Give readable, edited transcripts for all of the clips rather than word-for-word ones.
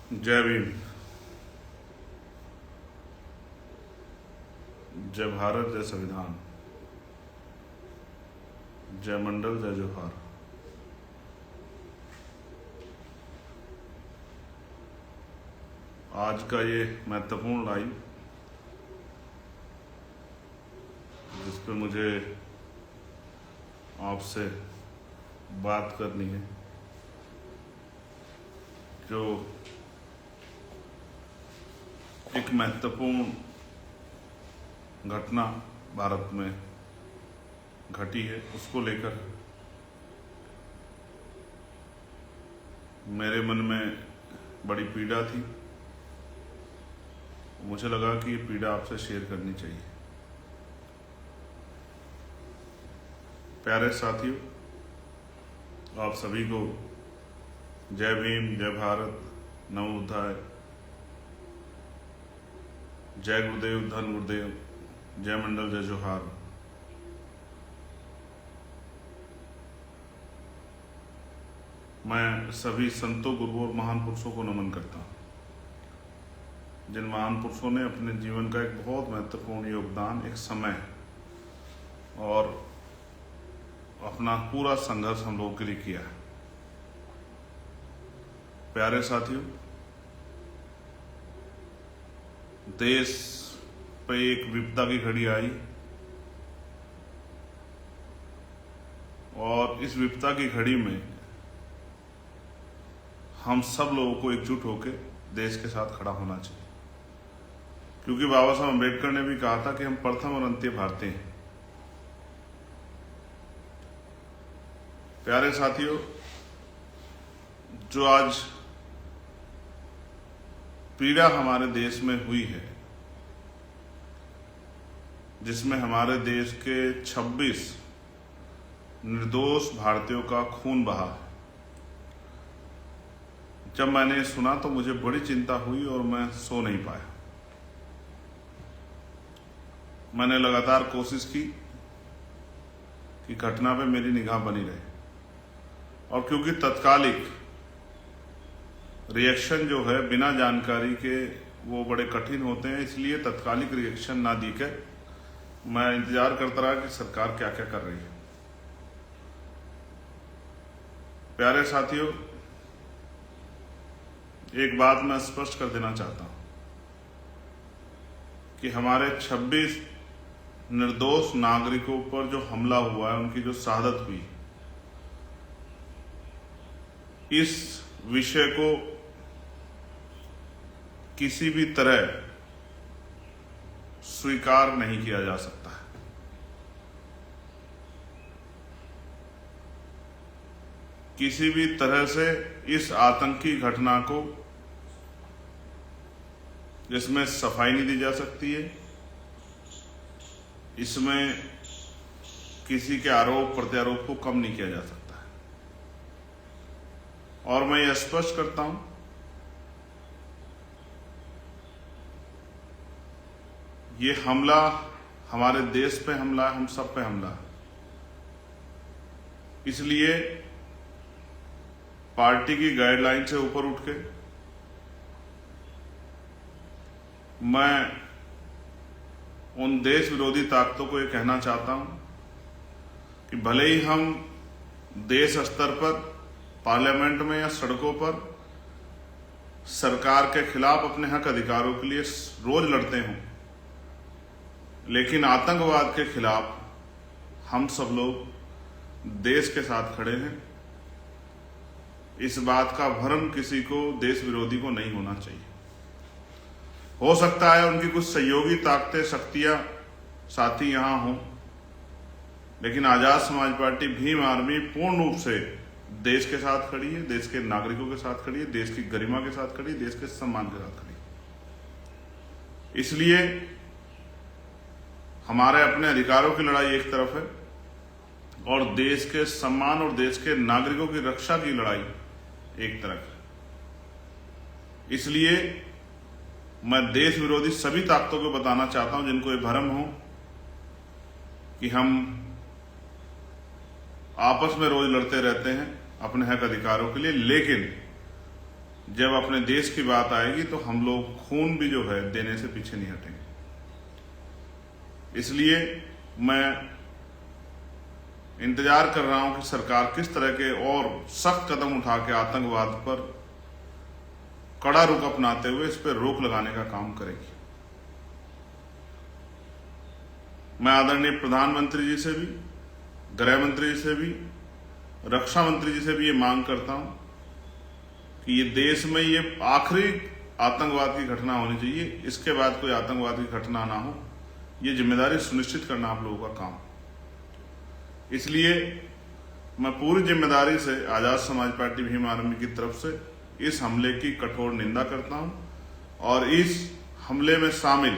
जय भीम। जय भारत, जय संविधान, जय मंडल, जय जोहार। आज का ये महत्वपूर्ण लाइव जिस पे मुझे आपसे बात करनी है, जो एक महत्वपूर्ण घटना भारत में घटी है, उसको लेकर मेरे मन में बड़ी पीड़ा थी। मुझे लगा कि ये पीड़ा आपसे शेयर करनी चाहिए। प्यारे साथियों, आप सभी को जय भीम, जय भारत, नमो बुद्धाय, जय गुरुदेव, धन गुरुदेव, जय मंडल, जय जोहार। मैं सभी संतों, गुरुओं और महान पुरुषों को नमन करता हूँ, जिन महान पुरुषों ने अपने जीवन का एक बहुत महत्वपूर्ण योगदान, एक समय और अपना पूरा संघर्ष हम लोगों के लिए किया है। प्यारे साथियों, देश पे एक विपदा की घड़ी आई और इस विपदा की घड़ी में हम सब लोगों को एकजुट होकर देश के साथ खड़ा होना चाहिए, क्योंकि बाबा साहब अम्बेडकर ने भी कहा था कि हम प्रथम और अंत्य भारतीय हैं। प्यारे साथियों, जो आज पीड़ा हमारे देश में हुई है, जिसमें हमारे देश के 26 निर्दोष भारतीयों का खून बहा है, जब मैंने सुना तो मुझे बड़ी चिंता हुई और मैं सो नहीं पाया। मैंने लगातार कोशिश की कि घटना पे मेरी निगाह बनी रहे, और क्योंकि तत्कालिक रिएक्शन जो है बिना जानकारी के वो बड़े कठिन होते हैं, इसलिए तत्कालिक रिएक्शन ना देकर मैं इंतजार करता रहा कि सरकार क्या क्या कर रही है। प्यारे साथियों, एक बात मैं स्पष्ट कर देना चाहता हूं कि हमारे 26 निर्दोष नागरिकों पर जो हमला हुआ है, उनकी जो शहादत हुई, इस विषय को किसी भी तरह स्वीकार नहीं किया जा सकता है। किसी भी तरह से इस आतंकी घटना को, जिसमें सफाई नहीं दी जा सकती है, इसमें किसी के आरोप प्रत्यारोप को कम नहीं किया जा सकता है। और मैं यह स्पष्ट करता हूं, ये हमला हमारे देश पे हमला, हम सब पे हमला। इसलिए पार्टी की गाइडलाइन से ऊपर उठ के मैं उन देश विरोधी ताकतों को ये कहना चाहता हूं कि भले ही हम देश स्तर पर, पार्लियामेंट में या सड़कों पर सरकार के खिलाफ अपने हक अधिकारों के लिए रोज लड़ते हों, लेकिन आतंकवाद के खिलाफ हम सब लोग देश के साथ खड़े हैं। इस बात का भ्रम किसी को, देश विरोधी को नहीं होना चाहिए। हो सकता है उनकी कुछ सहयोगी ताकतें, शक्तियां, साथी यहां हों, लेकिन आजाद समाज पार्टी, भीम आर्मी पूर्ण रूप से देश के साथ खड़ी है, देश के नागरिकों के साथ खड़ी है, देश की गरिमा के साथ खड़ी है, देश के सम्मान के साथ खड़ी है। इसलिए हमारे अपने अधिकारों की लड़ाई एक तरफ है और देश के सम्मान और देश के नागरिकों की रक्षा की लड़ाई एक तरफ है। इसलिए मैं देश विरोधी सभी ताकतों को बताना चाहता हूं, जिनको ये भ्रम हो कि हम आपस में रोज लड़ते रहते हैं अपने हक अधिकारों के लिए, लेकिन जब अपने देश की बात आएगी तो हम लोग खून भी जो है देने से पीछे नहीं हटेंगे। इसलिए मैं इंतजार कर रहा हूं कि सरकार किस तरह के और सख्त कदम उठा के आतंकवाद पर कड़ा रुख अपनाते हुए इस पर रोक लगाने का काम करेगी। मैं आदरणीय प्रधानमंत्री जी से भी, गृह मंत्री जी से भी, रक्षा मंत्री जी से भी ये मांग करता हूं कि ये देश में ये आखिरी आतंकवाद की घटना होनी चाहिए, इसके बाद कोई आतंकवाद की घटना ना हो। ये जिम्मेदारी सुनिश्चित करना आप लोगों का काम। इसलिए मैं पूरी जिम्मेदारी से आजाद समाज पार्टी भीम आर्मी की तरफ से इस हमले की कठोर निंदा करता हूं और इस हमले में शामिल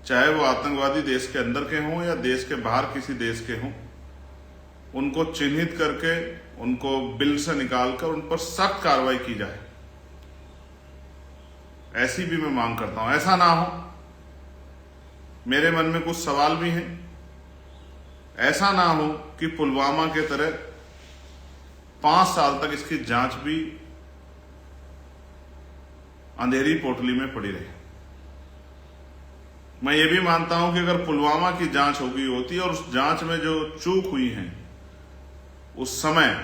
चाहे वो आतंकवादी देश के अंदर के हों या देश के बाहर किसी देश के हों, उनको चिन्हित करके उनको बिल से निकालकर उन पर सख्त कार्रवाई की जाए, ऐसी भी मैं मांग करता हूं। ऐसा ना हो, मेरे मन में कुछ सवाल भी हैं, ऐसा ना हो कि पुलवामा के तरह 5 साल तक इसकी जांच भी अंधेरी पोटली में पड़ी रहे। मैं ये भी मानता हूं कि अगर पुलवामा की जांच हो गई होती और उस जांच में जो चूक हुई है, उस समय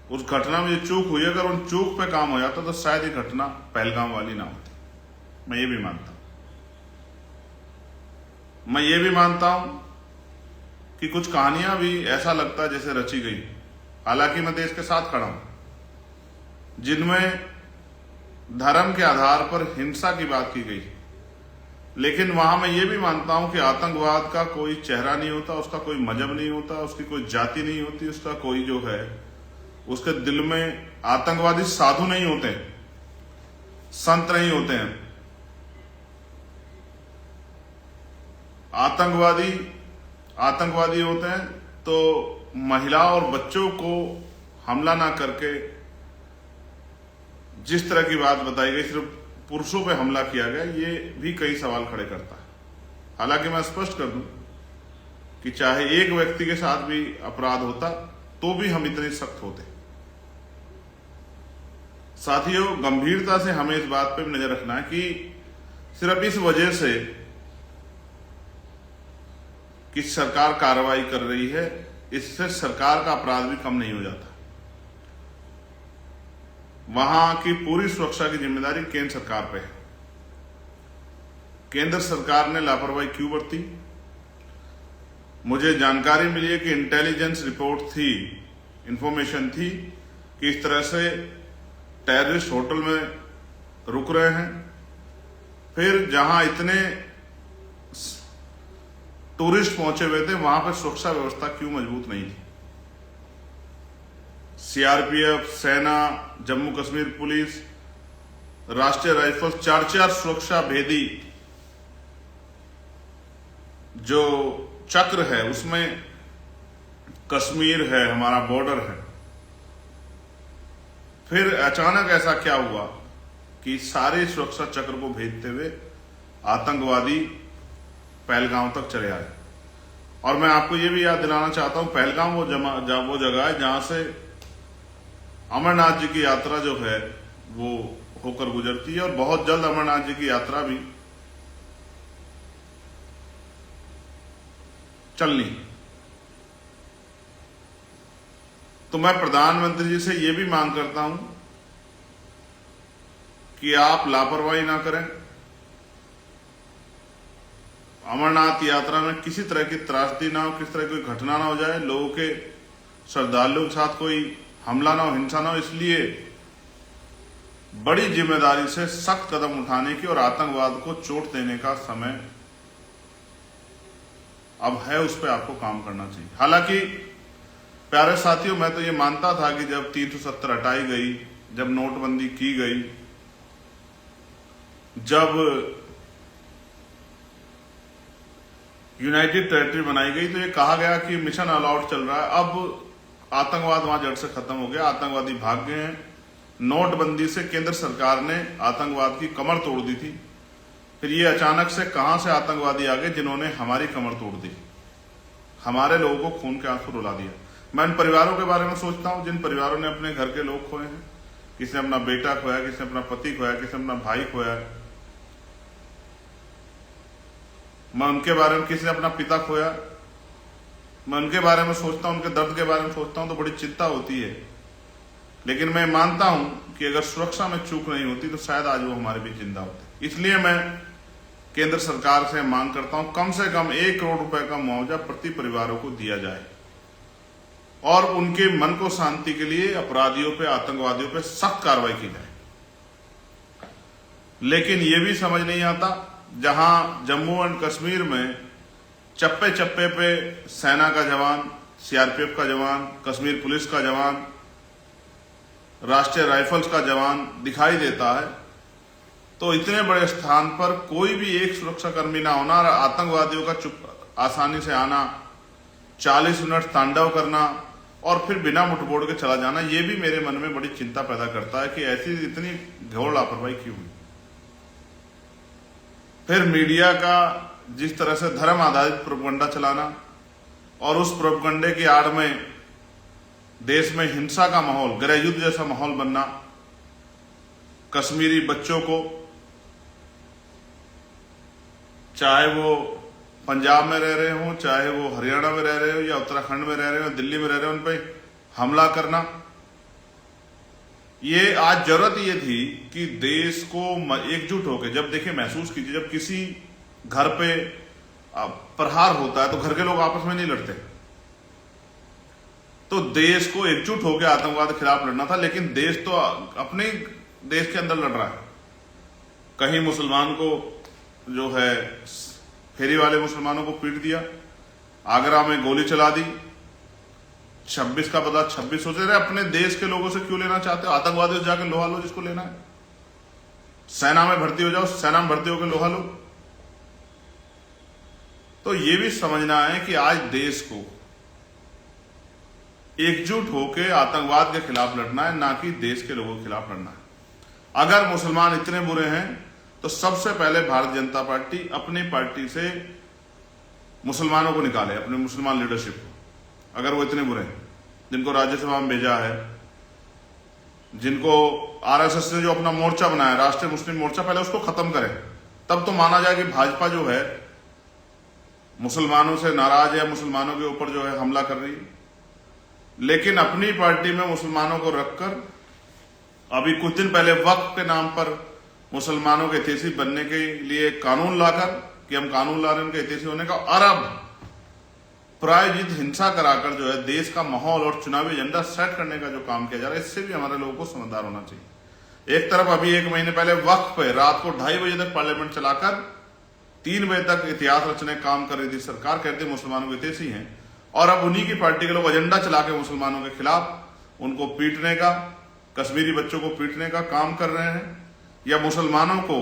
उस घटना में जो चूक हुई, अगर उन चूक पे काम हो जाता तो शायद ये घटना पहलगाम वाली ना होती। मैं ये भी मानता हूं। मैं ये भी मानता हूं कि कुछ कहानियां भी ऐसा लगता है जैसे रची गई, हालांकि मैं देश के साथ खड़ा हूं, जिनमें धर्म के आधार पर हिंसा की बात की गई, लेकिन वहां मैं ये भी मानता हूं कि आतंकवाद का कोई चेहरा नहीं होता, उसका कोई मजहब नहीं होता, उसकी कोई जाति नहीं होती, उसका कोई जो है उसके दिल में आतंकवादी साधु नहीं होते, संत नहीं होते हैं। आतंकवादी होते हैं तो महिला और बच्चों को हमला ना करके, जिस तरह की बात बताई गई सिर्फ पुरुषों पे हमला किया गया, ये भी कई सवाल खड़े करता है। हालांकि मैं स्पष्ट कर दूं कि चाहे एक व्यक्ति के साथ भी अपराध होता तो भी हम इतने सख्त होते। साथियों, गंभीरता से हमें इस बात पे भी नजर रखना है कि सिर्फ इस वजह से कि सरकार कार्रवाई कर रही है, इससे सरकार का अपराध भी कम नहीं हो जाता। वहां की पूरी सुरक्षा की जिम्मेदारी केंद्र सरकार पे है। केंद्र सरकार ने लापरवाही क्यों बरती? मुझे जानकारी मिली है कि इंटेलिजेंस रिपोर्ट थी, इंफॉर्मेशन थी कि इस तरह से टेररिस्ट होटल में रुक रहे हैं। फिर जहां इतने टूरिस्ट पहुंचे हुए थे, वहां पर सुरक्षा व्यवस्था क्यों मजबूत नहीं थी? सीआरपीएफ, सेना, जम्मू कश्मीर पुलिस, राष्ट्रीय राइफल्स, 4 सुरक्षा भेदी जो चक्र है, उसमें कश्मीर है, हमारा बॉर्डर है। फिर अचानक ऐसा क्या हुआ कि सारे सुरक्षा चक्र को भेजते हुए आतंकवादी पहलगाम तक चले आए। और मैं आपको यह भी याद दिलाना चाहता हूं, पहलगाम वो जगह है जहां से अमरनाथ जी की यात्रा जो है वो होकर गुजरती है, और बहुत जल्द अमरनाथ जी की यात्रा भी चलनी। तो मैं प्रधानमंत्री जी से यह भी मांग करता हूं कि आप लापरवाही ना करें। अमरनाथ यात्रा में किसी तरह की त्रासदी ना हो, किसी तरह की घटना ना हो जाए, लोगों के, श्रद्धालुओं के साथ कोई हमला ना हो, हिंसा ना हो। इसलिए बड़ी जिम्मेदारी से सख्त कदम उठाने की और आतंकवाद को चोट देने का समय अब है, उस पर आपको काम करना चाहिए। हालांकि प्यारे साथियों, मैं तो ये मानता था कि जब 370 हटाई गई, जब नोटबंदी की गई, जब यूनाइटेड टेरिटरी बनाई गई, तो ये कहा गया कि मिशन ऑल आउट चल रहा है, अब आतंकवाद वहां जड़ से खत्म हो गया, आतंकवादी भाग गए हैं। नोटबंदी से केंद्र सरकार ने आतंकवाद की कमर तोड़ दी थी। फिर ये अचानक से कहां से आतंकवादी आ गए जिन्होंने हमारी कमर तोड़ दी, हमारे लोगों को खून के आंसू रुला दिया। मैं इन परिवारों के बारे में सोचता हूं जिन परिवारों ने अपने घर के लोग खोए हैं, किसी ने अपना बेटा खोया, किसी ने अपना पति खोया, किसी ने अपना भाई खोया। मैं उनके बारे में, किसी ने अपना पिता खोया, मैं उनके बारे में सोचता हूं, उनके दर्द के बारे में सोचता हूं तो बड़ी चिंता होती है। लेकिन मैं मानता हूं कि अगर सुरक्षा में चूक नहीं होती तो शायद आज वो हमारे बीच जिंदा होते। इसलिए मैं केंद्र सरकार से मांग करता हूं कम से कम 1 करोड़ रुपए का मुआवजा प्रति परिवारों को दिया जाए और उनके मन को शांति के लिए अपराधियों पे, आतंकवादियों पे सख्त कार्रवाई की जाए। लेकिन यह भी समझ नहीं आता, जहां जम्मू एंड कश्मीर में चप्पे चप्पे पे सेना का जवान, सीआरपीएफ का जवान, कश्मीर पुलिस का जवान, राष्ट्रीय राइफल्स का जवान दिखाई देता है, तो इतने बड़े स्थान पर कोई भी एक सुरक्षाकर्मी ना होना और आतंकवादियों का चुप आसानी से आना, 40 मिनट तांडव करना और फिर बिना मुठभेड़ के चला जाना, यह भी मेरे मन में बड़ी चिंता पैदा करता है कि ऐसी इतनी घोर लापरवाही क्यों हुई। फिर मीडिया का जिस तरह से धर्म आधारित प्रोपगंडा चलाना और उस प्रोपगंडे की आड़ में देश में हिंसा का माहौल, गृह युद्ध जैसा माहौल बनना, कश्मीरी बच्चों को, चाहे वो पंजाब में रह रहे हो, चाहे वो हरियाणा में रह रहे हो या उत्तराखंड में रह रहे हो, दिल्ली में रह रहे हो, उन पर हमला करना। ये आज जरूरत ये थी कि देश को एकजुट होकर, जब देखिए महसूस कीजिए, जब किसी घर पे प्रहार होता है तो घर के लोग आपस में नहीं लड़ते, तो देश को एकजुट होकर आतंकवाद के खिलाफ लड़ना था। लेकिन देश तो अपने देश के अंदर लड़ रहा है। कहीं मुसलमान को जो है फेरी वाले मुसलमानों को पीट दिया, आगरा में गोली चला दी, 26 का बदला 26 सोचे रहे। अपने देश के लोगों से क्यों लेना चाहते हो? आतंकवादियों से जाकर लोहा लो जिसको लेना है, सेना में भर्ती हो जाओ, सेना में भर्ती होकर लोहा लो। तो ये भी समझना है कि आज देश को एकजुट होकर आतंकवाद के खिलाफ लड़ना है, ना कि देश के लोगों के खिलाफ लड़ना है। अगर मुसलमान इतने बुरे हैं तो सबसे पहले भारतीय जनता पार्टी अपनी पार्टी से मुसलमानों को निकाले, अपने मुसलमान लीडरशिप को। अगर वो इतने बुरे हैं, जिनको राज्यसभा में भेजा है, जिनको आरएसएस ने जो अपना मोर्चा बनाया, राष्ट्रीय मुस्लिम मोर्चा, पहले उसको खत्म करें, तब तो माना जाए कि भाजपा जो है मुसलमानों से नाराज है, मुसलमानों के ऊपर जो है हमला कर रही है। लेकिन अपनी पार्टी में मुसलमानों को रखकर अभी कुछ दिन पहले वक्फ के नाम पर मुसलमानों के हितैषी बनने के लिए कानून लाकर कि हम कानून ला रहे हैं उनके हितैषी होने का, और अब प्रायोजित हिंसा कराकर जो है देश का माहौल और चुनावी एजेंडा सेट करने का जो काम किया जा रहा है, इससे भी हमारे लोगों को समझदार होना चाहिए। एक तरफ अभी 1 महीने पहले वक्फ पे रात को 2:30 बजे तक पार्लियामेंट चलाकर 3 बजे तक इतिहास रचने काम कर रही थी सरकार, कहते मुसलमानों के हितैषी हैं, और अब उन्हीं की पार्टी के लोग एजेंडा चला के मुसलमानों के खिलाफ उनको पीटने का, कश्मीरी बच्चों को पीटने का काम कर रहे हैं, या मुसलमानों को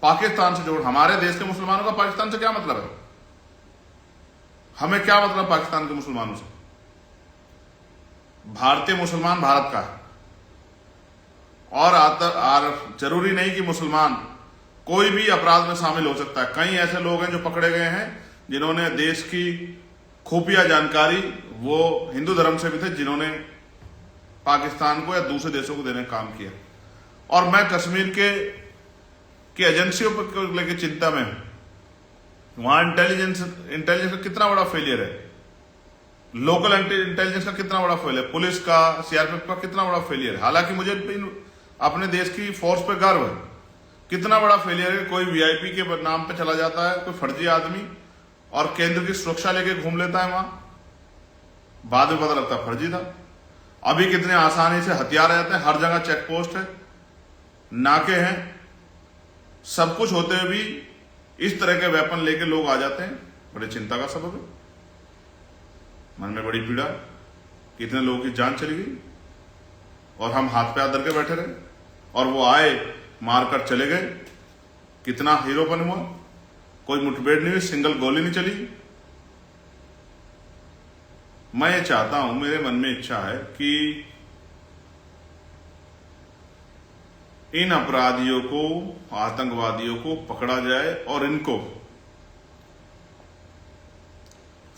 पाकिस्तान से जोड़। हमारे देश के मुसलमानों का पाकिस्तान से क्या मतलब है? हमें क्या मतलब पाकिस्तान के मुसलमानों से? भारतीय मुसलमान भारत का है, और जरूरी नहीं कि मुसलमान कोई भी अपराध में शामिल हो सकता है। कई ऐसे लोग हैं जो पकड़े गए हैं जिन्होंने देश की खुफिया जानकारी, वो हिंदू धर्म से भी थे, जिन्होंने पाकिस्तान को या दूसरे देशों को देने का काम किया। और मैं कश्मीर के एजेंसियों पर लेकर चिंता में हूं। वहां इंटेलिजेंस का कितना बड़ा फेलियर है, लोकल इंटेलिजेंस का कितना बड़ा फेलियर है, पुलिस का, सीआरपीएफ का कितना बड़ा फेलियर है। हालांकि मुझे अपने देश की फोर्स पे गर्व है, कितना बड़ा फेलियर है। कोई वीआईपी के नाम पे चला जाता है, कोई फर्जी आदमी, और केंद्र की सुरक्षा लेके घूम लेता है वहां, बाद में पता लगता है फर्जी था। अभी कितने आसानी से हथियार रहते हैं, हर जगह चेक पोस्ट है, नाके हैं, सब कुछ होते हुए भी इस तरह के वेपन लेके लोग आ जाते हैं। बड़े चिंता का सबब है, मन में बड़ी पीड़ा, कितने लोगों की जान चली गई और हम हाथ पे हाथ धर के बैठे रहे, और वो आए मारकर चले गए। कितना हीरोपन हुआ, कोई मुठभेड़ नहीं हुई, सिंगल गोली नहीं चली। मैं ये चाहता हूं, मेरे मन में इच्छा है कि इन अपराधियों को, आतंकवादियों को पकड़ा जाए और इनको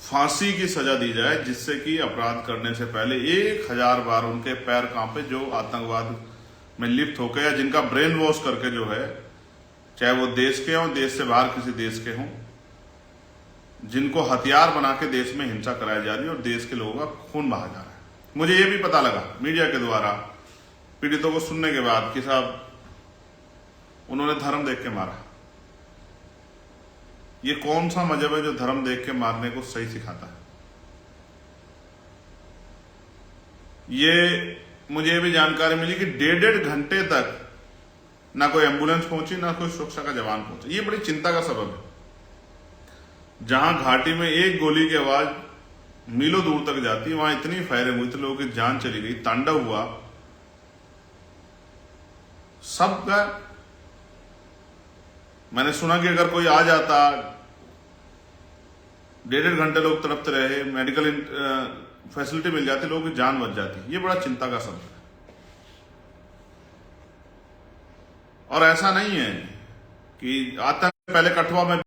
फांसी की सजा दी जाए, जिससे कि अपराध करने से पहले 1000 बार उनके पैर कांपे, जो आतंकवाद में लिप्त होकर या जिनका ब्रेन वॉश करके जो है, चाहे वो देश के हों, देश से बाहर किसी देश के हों, जिनको हथियार बना के देश में हिंसा कराई जा रही है और देश के लोगों का खून बहा जा रहा है। मुझे ये भी पता लगा मीडिया के द्वारा पीड़ितों को सुनने के बाद कि साहब उन्होंने धर्म देख के मारा। ये कौन सा मजहब है जो धर्म देख के मारने को सही सिखाता है? ये मुझे भी जानकारी मिली कि 1.5 घंटे तक ना कोई एम्बुलेंस पहुंची, ना कोई सुरक्षा का जवान पहुंचा। ये बड़ी चिंता का सबब है। जहां घाटी में एक गोली की आवाज मीलों दूर तक जाती, वहां इतनी फायरिंग हुई, इतने लोगों की जान चली गई, तांडव हुआ सबका। मैंने सुना कि अगर कोई आ जाता, 1.5 घंटे लोग तड़पते रहे, मेडिकल फैसिलिटी मिल जाती, लोगों की जान बच जाती। ये बड़ा चिंता का सबब है। और ऐसा नहीं है कि आतंक पहले कठुआ में